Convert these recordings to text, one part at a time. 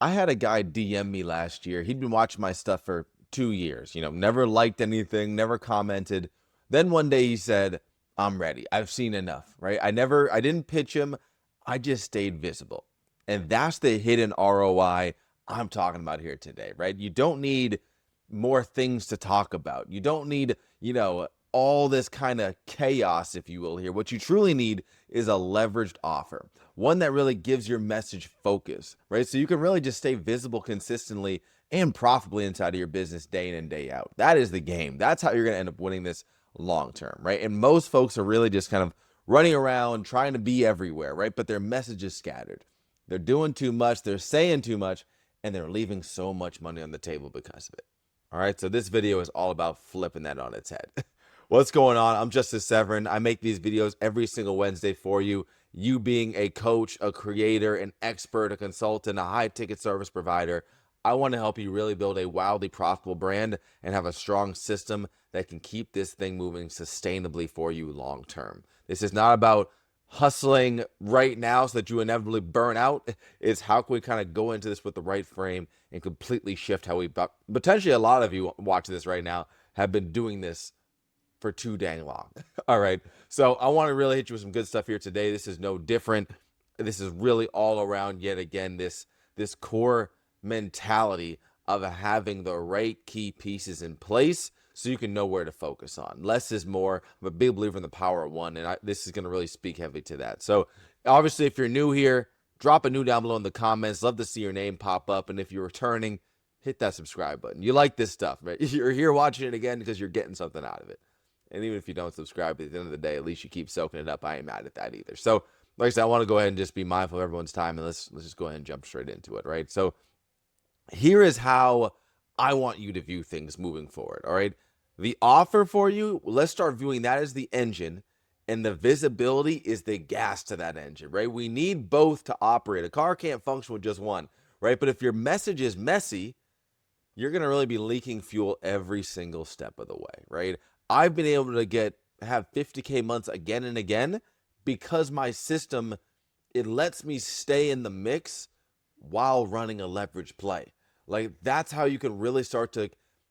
I had a guy DM me last year. He'd been watching my stuff for 2 years, never liked anything, never commented. Then one day he said, I'm ready. I've seen enough, right? I didn't pitch him. I just stayed visible. And that's the hidden ROI I'm talking about here today, right? You don't need more things to talk about. You don't need, all this kind of chaos, if you will, here. What you truly need is a leveraged offer, one that really gives your message focus, right? So you can really just stay visible consistently and profitably inside of your business day in and day out. That is the game. That's how you're going to end up winning this long term, right? And most folks are really just kind of running around trying to be everywhere, right? But their message is scattered. They're doing too much, they're saying too much, and they're leaving so much money on the table because of it. All right, so this video is all about flipping that on its head. What's going on? I'm Justice Severin. I make these videos every single Wednesday for you. You being a coach, a creator, an expert, a consultant, a high-ticket service provider, I want to help you really build a wildly profitable brand and have a strong system that can keep this thing moving sustainably for you long term. This is not about hustling right now so that you inevitably burn out. It's how can we kind of go into this with the right frame and completely shift how we, potentially a lot of you watching this right now have been doing this for too dang long. All right. So I want to really hit you with some good stuff here today. This is no different. This is really all around yet again, this core mentality of having the right key pieces in place so you can know where to focus on. Less is more. I'm a big believer in the power of one, and this is going to really speak heavily to that. So obviously, if you're new here, drop a new down below in the comments. Love to see your name pop up. And if you're returning, hit that subscribe button. You like this stuff, right? You're here watching it again because you're getting something out of it. And even if you don't subscribe at the end of the day, at least you keep soaking it up. I ain't mad at that either. So like I said, I want to go ahead and just be mindful of everyone's time, and let's just go ahead and jump straight into it, right? So here is how I want you to view things moving forward, all right? The offer for you, let's start viewing that as the engine, and the visibility is the gas to that engine, right? We need both to operate. A car can't function with just one, right? But if your message is messy, you're going to really be leaking fuel every single step of the way, right? I've been able to have 50K months again and again because my system, it lets me stay in the mix while running a leverage play. Like that's how you can really start to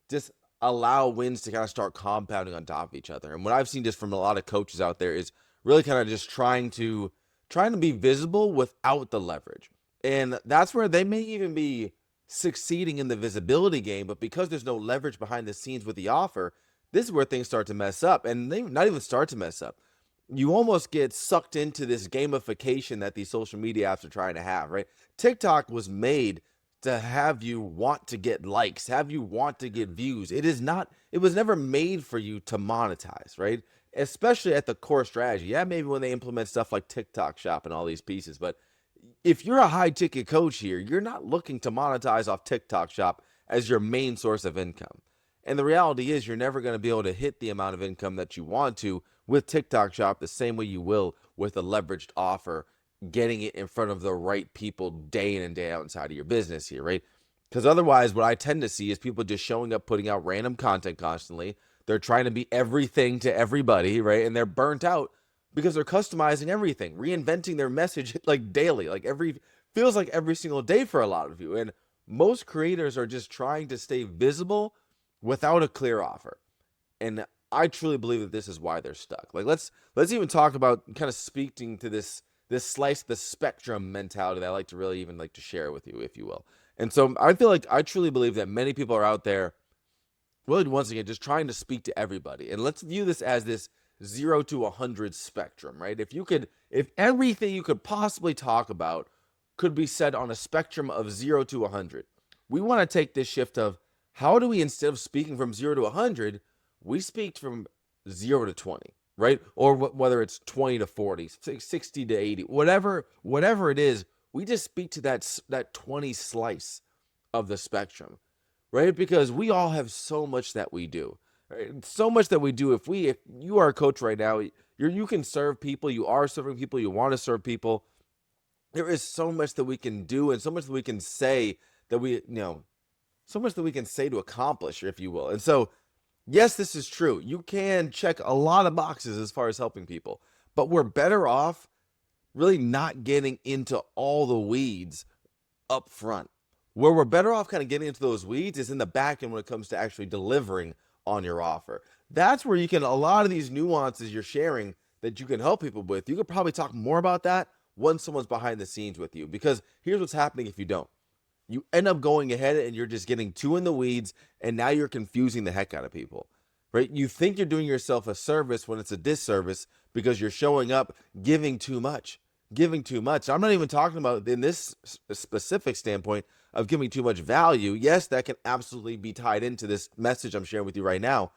just allow wins to kind of start compounding on top of each other. And what I've seen just from a lot of coaches out there is really kind of just trying to be visible without the leverage. And that's where they may even be succeeding in the visibility game, but because there's no leverage behind the scenes with the offer, this is where things start to mess up. And they not even start to mess up. You almost get sucked into this gamification that these social media apps are trying to have, right? TikTok was made to have you want to get likes, have you want to get views. It was never made for you to monetize, right? Especially at the core strategy. Yeah, maybe when they implement stuff like TikTok Shop and all these pieces, but if you're a high ticket coach here, you're not looking to monetize off TikTok Shop as your main source of income. And the reality is you're never going to be able to hit the amount of income that you want to with TikTok Shop the same way you will with a leveraged offer, getting it in front of the right people day in and day out inside of your business here, right? Because otherwise, what I tend to see is people just showing up, putting out random content constantly. They're trying to be everything to everybody, right? And they're burnt out because they're customizing everything, reinventing their message like daily, feels like every single day for a lot of you. And most creators are just trying to stay visible without a clear offer. And I truly believe that this is why they're stuck. Like let's even talk about kind of speaking to this slice the spectrum mentality that I like to really even like to share with you, if you will. And so I feel like I truly believe that many people are out there really once again just trying to speak to everybody. And let's view this as this 0 to 100 spectrum, right? If everything you could possibly talk about could be said on a spectrum of 0 to 100, we want to take this shift of how do we, instead of speaking from 0 to 100, we speak from 0 to 20, right? Or whether it's 20 to 40, 60 to 80, whatever it is, we just speak to that 20 slice of the spectrum, right? Because we all have so much that we do, right? So much that we do. If you are a coach right now, you can serve people, you are serving people, you want to serve people. There is so much that we can do and so much that we can say so much that we can say to accomplish, if you will. And so, yes, this is true. You can check a lot of boxes as far as helping people, but we're better off really not getting into all the weeds up front. Where we're better off kind of getting into those weeds is in the back end when it comes to actually delivering on your offer. That's where you can, a lot of these nuances you're sharing that you can help people with, you could probably talk more about that once someone's behind the scenes with you. Because here's what's happening if you don't. You end up going ahead and you're just getting too in the weeds, and now you're confusing the heck out of people, right? You think you're doing yourself a service when it's a disservice because you're showing up giving too much. Giving too much. I'm not even talking about in this specific standpoint of giving too much value. Yes, that can absolutely be tied into this message I'm sharing with you right now,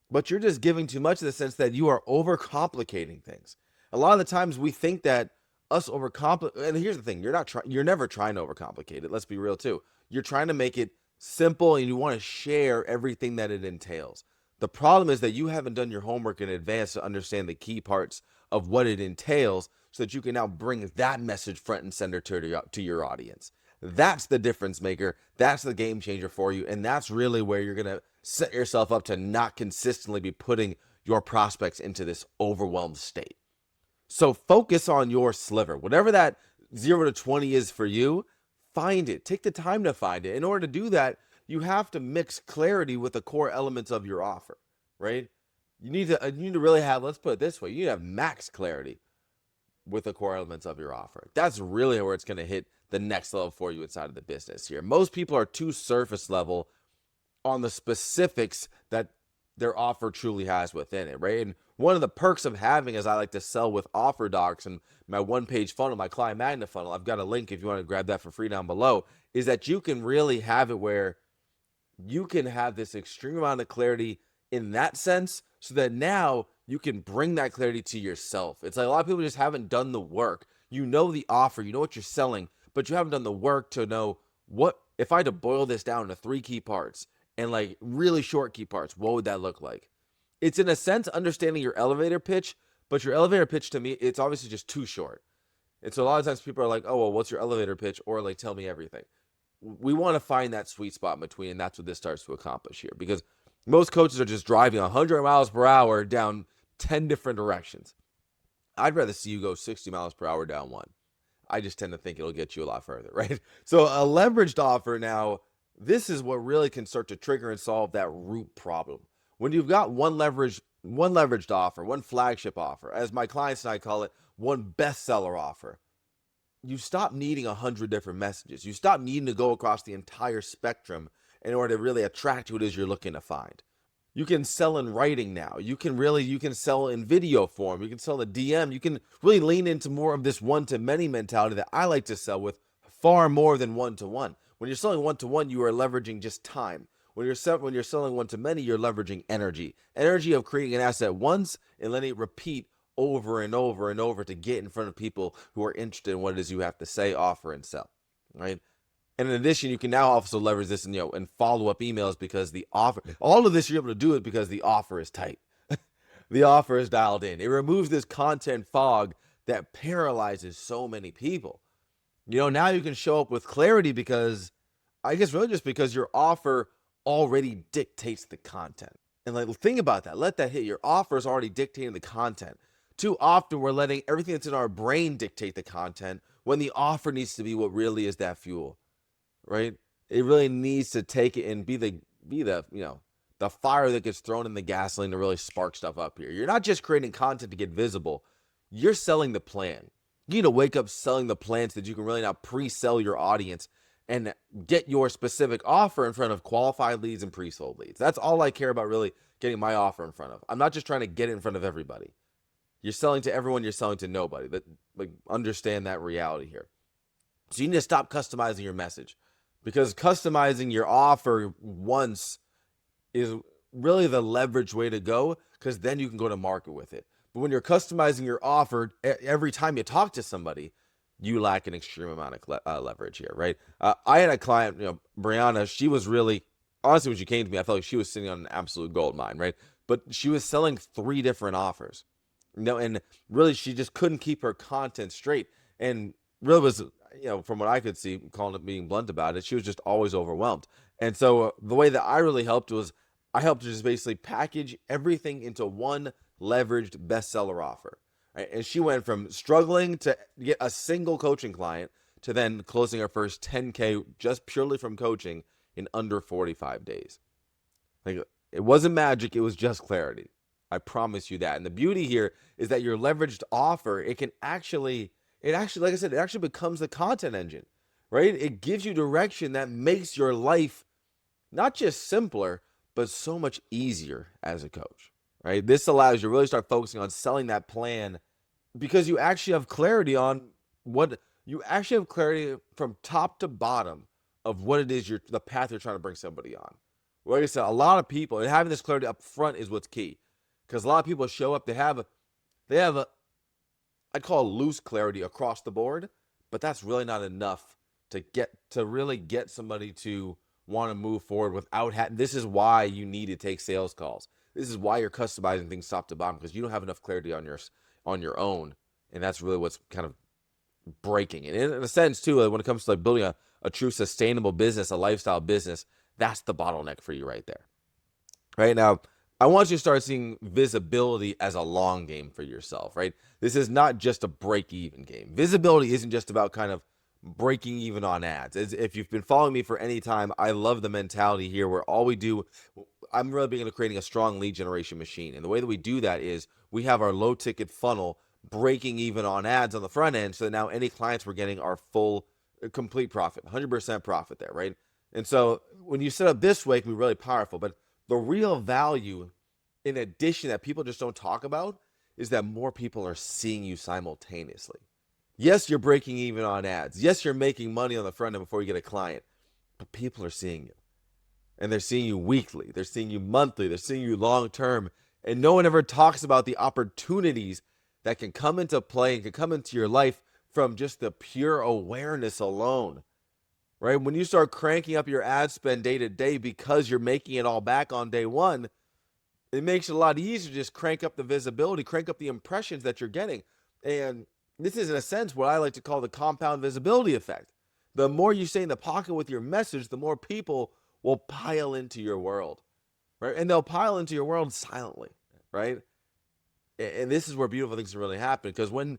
but you're just giving too much in the sense that you are overcomplicating things. A lot of the times we think that us overcomplicate, and here's the thing, you're never trying to overcomplicate it. Let's be real too. You're trying to make it simple and you want to share everything that it entails. The problem is that you haven't done your homework in advance to understand the key parts of what it entails so that you can now bring that message front and center to your audience. That's the difference maker. That's the game changer for you. And that's really where you're going to set yourself up to not consistently be putting your prospects into this overwhelmed state. So focus on your sliver. Whatever that 0 to 20 is for you, find it. Take the time to find it. In order to do that, you have to mix clarity with the core elements of your offer, right? You need to really have, let's put it this way, you need to have max clarity with the core elements of your offer. That's really where it's going to hit the next level for you inside of the business here. Most people are too surface level on the specifics that their offer truly has within it, right? And one of the perks of having, as I like to sell with offer docs and my one-page funnel, my client magnet funnel, I've got a link if you want to grab that for free down below, is that you can really have it where you can have this extreme amount of clarity in that sense so that now you can bring that clarity to yourself. It's like a lot of people just haven't done the work. You know the offer, you know what you're selling, but you haven't done the work to know what, if I had to boil this down to 3 key parts and like really short key parts, what would that look like? It's in a sense understanding your elevator pitch, but your elevator pitch to me, it's obviously just too short. And so a lot of times people are like, oh, well, what's your elevator pitch? Or like, tell me everything. We want to find that sweet spot in between, and that's what this starts to accomplish here. Because most coaches are just driving 100 miles per hour down 10 different directions. I'd rather see you go 60 miles per hour down one. I just tend to think it'll get you a lot further, right? So a leveraged offer now, this is what really can start to trigger and solve that root problem. When you've got one leveraged offer, one flagship offer, as my clients and I call it, one bestseller offer, you stop needing 100 different messages. You stop needing to go across the entire spectrum in order to really attract what it is you're looking to find. You can sell in writing now. You can sell in video form. You can sell a DM. You can really lean into more of this one-to-many mentality that I like to sell with, far more than one-to-one. When you're selling one-to-one, you are leveraging just time. When you're selling one-to-many, you're leveraging energy. Energy of creating an asset once and letting it repeat over and over and over to get in front of people who are interested in what it is you have to say, offer, and sell, right? And in addition, you can now also leverage this in follow-up emails because the offer, all of this you're able to do it because the offer is tight. The offer is dialed in. It removes this content fog that paralyzes so many people. Now you can show up with clarity because, I guess really just because your offer already dictates the content. And like, think about that. Let that hit. Your offer is already dictating the content. Too often we're letting everything that's in our brain dictate the content when the offer needs to be what really is that fuel, right? It really needs to take it and be the fire that gets thrown in the gasoline to really spark stuff up here. You're not just creating content to get visible. You're selling the plan. You need to wake up selling the plan so that you can really now pre-sell your audience and get your specific offer in front of qualified leads and pre-sold leads. That's all I care about, really getting my offer in front of. I'm not just trying to get it in front of everybody. You're selling to everyone, you're selling to nobody. Understand that reality here. So you need to stop customizing your message, because customizing your offer once is really the leverage way to go, because then you can go to market with it. But when you're customizing your offer every time you talk to somebody, you lack an extreme amount of leverage here, right? I had a client, Brianna, she was really, honestly, when she came to me, I felt like she was sitting on an absolute gold mine, right? But she was selling 3 different offers, and really she just couldn't keep her content straight. And really was, from what I could see, calling it, being blunt about it, she was just always overwhelmed. And so the way that I really helped was I helped her just basically package everything into one leveraged bestseller offer. Right? And she went from struggling to get a single coaching client to then closing our first 10K just purely from coaching in under 45 days. Like, it wasn't magic, it was just clarity. I promise you that. And the beauty here is that your leveraged offer, it actually, like I said, it actually becomes the content engine, right? It gives you direction that makes your life not just simpler, but so much easier as a coach, right? This allows you to really start focusing on selling that plan because you actually have clarity on what you actually have clarity from top to bottom of what it is the path you're trying to bring somebody on. Like I said, a lot of people, and having this clarity up front is what's key, because a lot of people show up, they have a I'd call it loose clarity across the board, but that's really not enough to really get somebody to want to move forward without this is why you need to take sales calls. This is why you're customizing things top to bottom, because you don't have enough clarity on your own, and that's really what's kind of breaking it. And in a sense too, when it comes to like building a true sustainable business, a lifestyle business, that's the bottleneck for you right there. Right now, I want you to start seeing visibility as a long game for yourself, right? This is not just a break-even game. Visibility isn't just about kind of breaking even on ads. If you've been following me for any time, I love the mentality here where all we do, I'm really big into creating a strong lead generation machine. And the way that we do that is we have our low ticket funnel breaking even on ads on the front end, so that now any clients we're getting are full, complete profit, 100% profit there, right? And so when you set up this way, it can be really powerful. But the real value, in addition, that people just don't talk about, is that more people are seeing you simultaneously. Yes, you're breaking even on ads. Yes, you're making money on the front end before you get a client, but people are seeing you. And they're seeing you weekly. They're seeing you monthly. They're seeing you long term. And no one ever talks about the opportunities that can come into play and can come into your life from just the pure awareness alone, right? When you start cranking up your ad spend day to day because you're making it all back on day one, it makes it a lot easier to just crank up the visibility, crank up the impressions that you're getting. And this is, in a sense, what I like to call the compound visibility effect. The more you stay in the pocket with your message, the more people will pile into your world, right? And they'll pile into your world silently, right? And this is where beautiful things can really happen, because when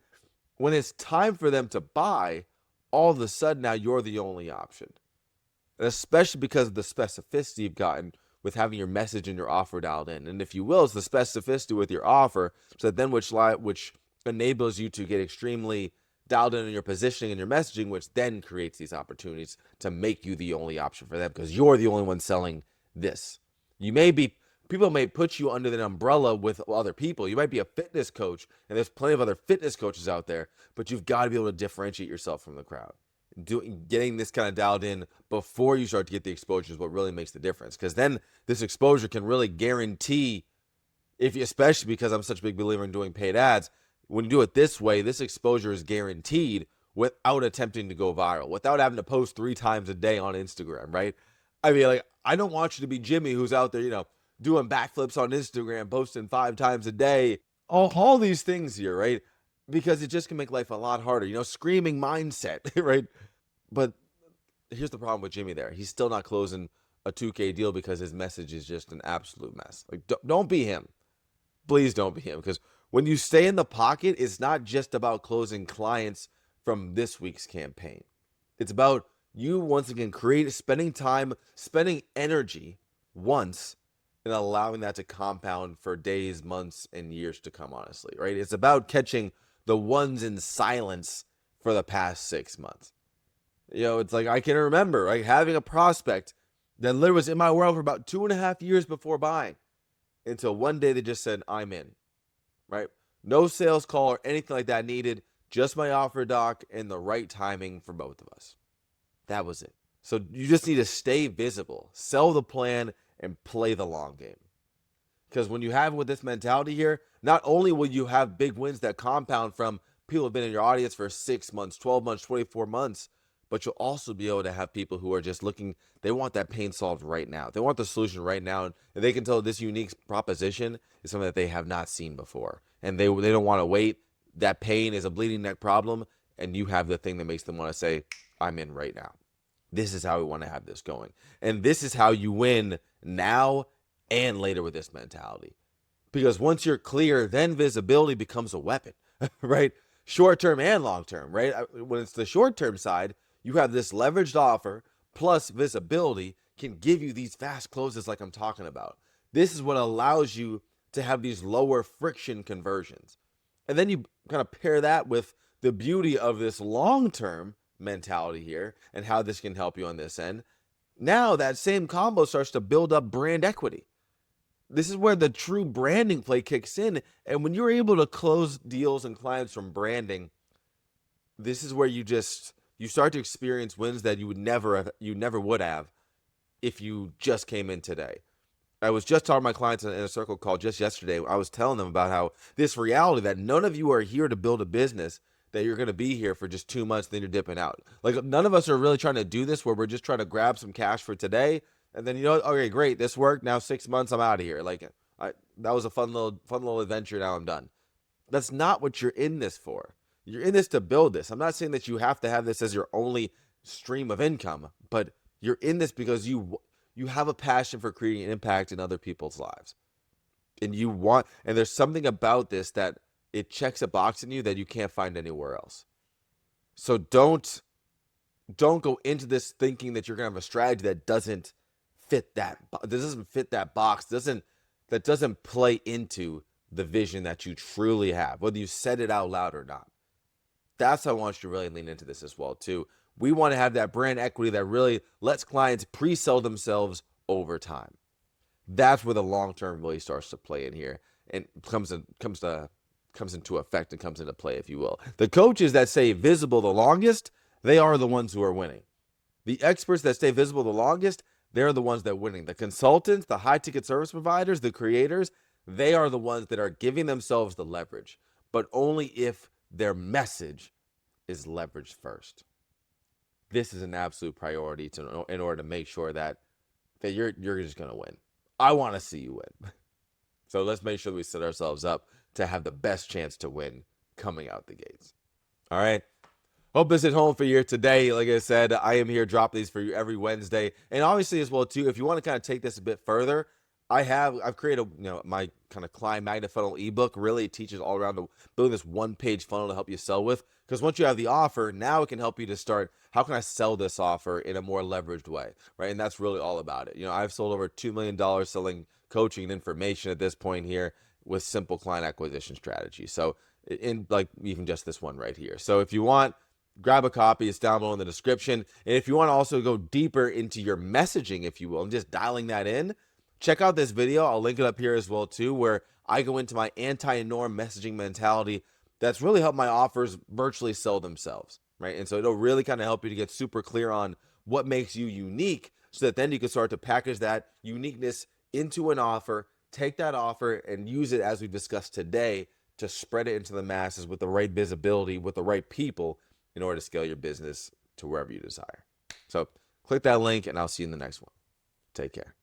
it's time for them to buy, all of a sudden now you're the only option. And especially because of the specificity you've gotten with having your message and your offer dialed in. And if you will, it's the specificity with your offer, so that then which enables you to get extremely dialed in on your positioning and your messaging, which then creates these opportunities to make you the only option for them, because you're the only one selling this. People may put you under the umbrella with other people. You might be a fitness coach, and there's plenty of other fitness coaches out there, but you've got to be able to differentiate yourself from the crowd. Getting this kind of dialed in before you start to get the exposure is what really makes the difference, because then this exposure can really guarantee, especially because I'm such a big believer in doing paid ads, when you do it this way, this exposure is guaranteed without attempting to go viral, without having to post 3 times a day on Instagram, right? I mean, like, I don't want you to be Jimmy who's out there, doing backflips on Instagram, posting 5 times a day, all these things here, right? Because it just can make life a lot harder, screaming mindset, right? But here's the problem with Jimmy there. He's still not closing a 2K deal because his message is just an absolute mess. Like, don't be him. Please don't be him, because when you stay in the pocket, it's not just about closing clients from this week's campaign. It's about you, once again, spending time, spending energy once, and allowing that to compound for days, months, and years to come, honestly, right? It's about catching the ones in silence for the past 6 months. It's like, I can remember, like, having a prospect that literally was in my world for about 2.5 years before buying, until one day they just said, I'm in, right? No sales call or anything like that needed, just my offer doc and the right timing for both of us. That was it. So you just need to stay visible, sell the plan, and play the long game. Because when you have with this mentality here, not only will you have big wins that compound from people who have been in your audience for 6 months, 12 months, 24 months, but you'll also be able to have people who are just looking, they want that pain solved right now. They want the solution right now, and they can tell this unique proposition is something that they have not seen before. And they don't want to wait. That pain is a bleeding neck problem, and you have the thing that makes them want to say, I'm in right now. This is how we want to have this going. And this is how you win now and later with this mentality. Because once you're clear, then visibility becomes a weapon, right? short-term and long-term, right? When it's the short-term side, you have this leveraged offer plus visibility can give you these fast closes like I'm talking about. This is what allows you to have these lower friction conversions. And then you kind of pair that with the beauty of this long-term mentality here and how this can help you on this end. Now that same combo starts to build up brand equity. This is where the true branding play kicks in. And when you're able to close deals and clients from branding, this is where you start to experience wins that you never would have if you just came in today. I was just talking to my clients in a circle call just yesterday. I was telling them about how this reality that none of you are here to build a business, that you're going to be here for just 2 months, then you're dipping out. Like none of us are really trying to do this where we're just trying to grab some cash for today. And then, okay, great. This worked. Now 6 months, I'm out of here. That was a fun little adventure. Now I'm done. That's not what you're in this for. You're in this to build this. I'm not saying that you have to have this as your only stream of income, but you're in this because you have a passion for creating an impact in other people's lives. And there's something about this that it checks a box in you that you can't find anywhere else. So don't go into this thinking that you're going to have a strategy that doesn't fit that box, that doesn't play into the vision that you truly have, whether you said it out loud or not. That's how I want you to really lean into this as well too. We want to have that brand equity that really lets clients pre-sell themselves over time. That's where the long-term really starts to play in here and comes into effect and comes into play, if you will. The coaches that stay visible the longest, they are the ones who are winning. The experts that stay visible the longest, they're the ones that are winning. The consultants, the high-ticket service providers, the creators, they are the ones that are giving themselves the leverage, but only if their message is leveraged first. This is an absolute priority in order to make sure that you're just going to win. I want to see you win. So let's make sure we set ourselves up to have the best chance to win coming out the gates. All right. Hope this hit home for you today. Like I said, I am here dropping these for you every Wednesday. And obviously as well too, if you want to kind of take this a bit further, I've created my kind of Climb Magnet Funnel ebook. Really teaches all around building this one-page funnel to help you sell with. Because once you have the offer, now it can help you to start, how can I sell this offer in a more leveraged way, right? And that's really all about it. I've sold over $2 million selling coaching and information at this point here with simple client acquisition strategy. So in like even just this one right here. So if you want, grab a copy. It's down below in the description. And if you want to also go deeper into your messaging, if you will, and just dialing that in, check out this video. I'll link it up here as well too, where I go into my anti-norm messaging mentality that's really helped my offers virtually sell themselves, right? And so it'll really kind of help you to get super clear on what makes you unique so that then you can start to package that uniqueness into an offer, take that offer and use it as we discussed today to spread it into the masses with the right visibility, with the right people in order to scale your business to wherever you desire. So click that link and I'll see you in the next one. Take care.